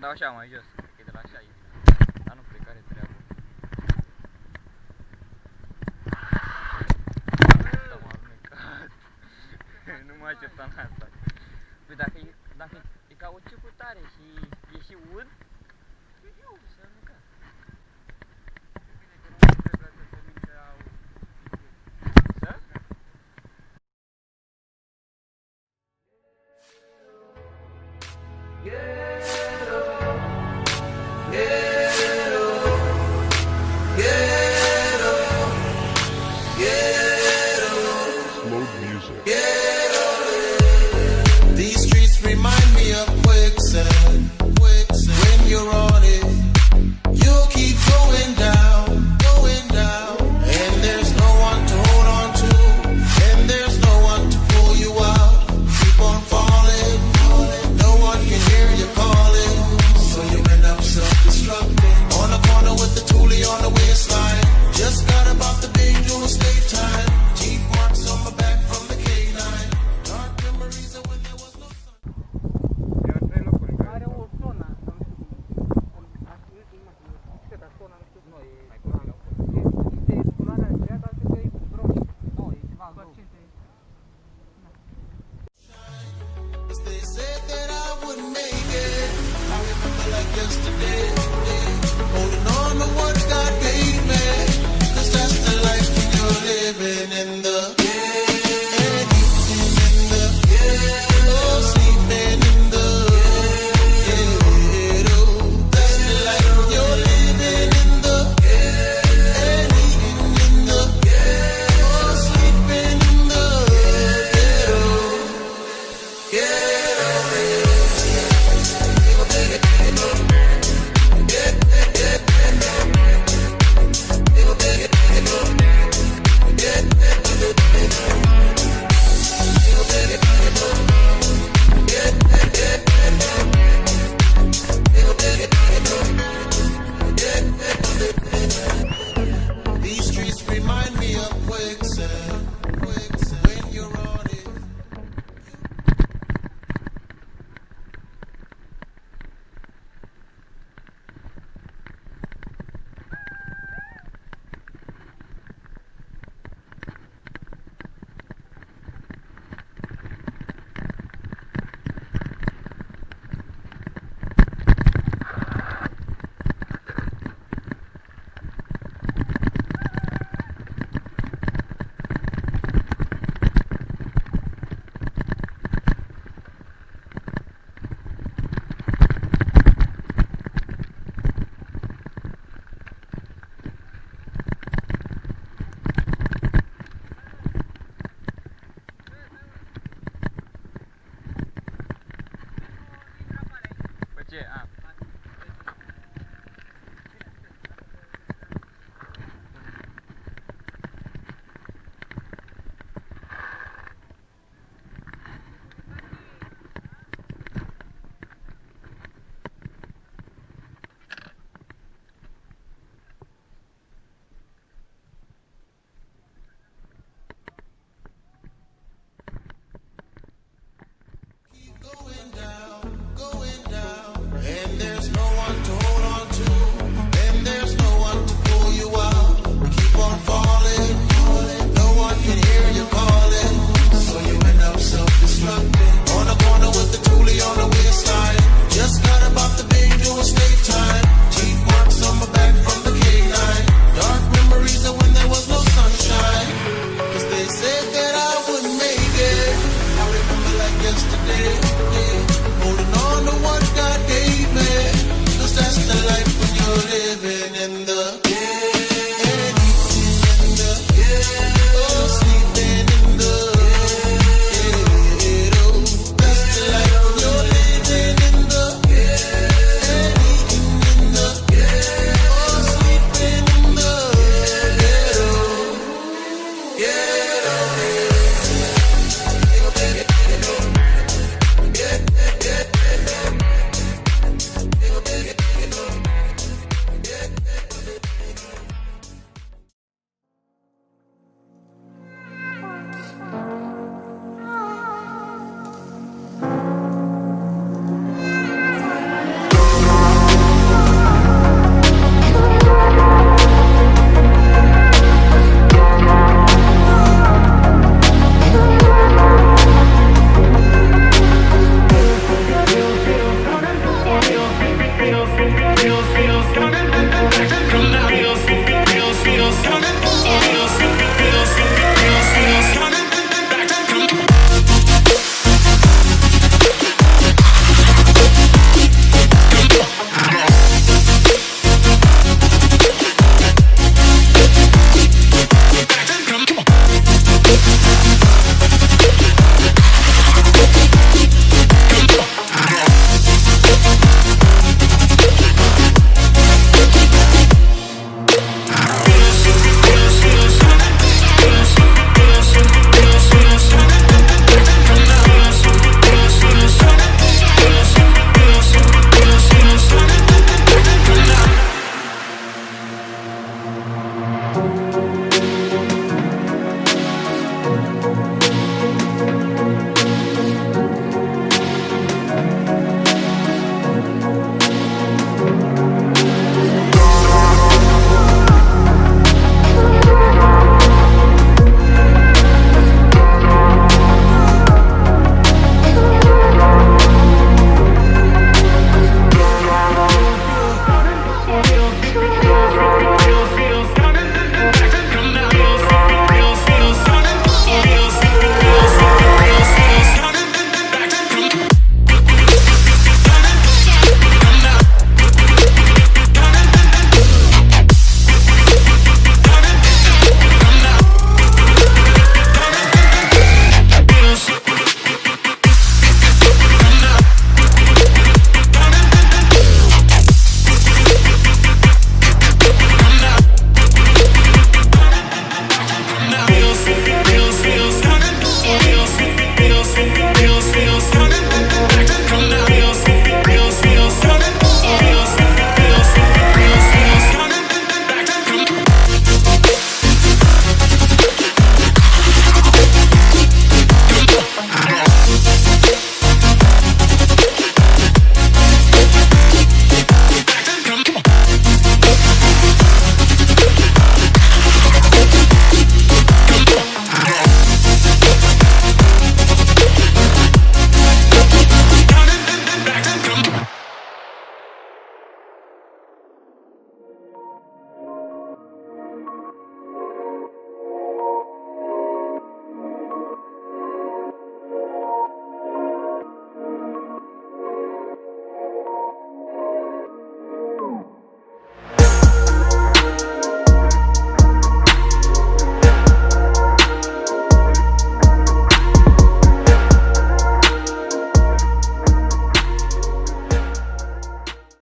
andava așa mai jos, că e de la așa aici. Dar nu cred că are treabă. Asta m-a alunecat. Nu mă așteptam la asta. Păi dacă e ca o ciucutare și e și ud, eu să nu ca. Să? Slow music. These streets remind me of quicksand. When you're on it, you'll keep going down, and there's no one to hold on to, and there's no one to pull you out. Keep on falling, no one can hear you calling, so you end up self-destructing. On the corner with the toolie on the waistline, just got about the big dual state time. Teeth marks on my back from the K9. Dark memories of when there was no sun. Are o zonă, nu știu, zona, nu știu. Nu, e mai culoarea. Este culoarea aceea, dar cred că e roșu. Nu, e ceva roșu. They said that I wouldn't make it. I remember like yesterday, holding on to what God gave me, 'cause that's the life that you're living in the and eating in the oh, sleeping in the ghetto. That's the life you're living in the and eating in the oh, sleeping in the ghetto. These streets remind me of quicksand.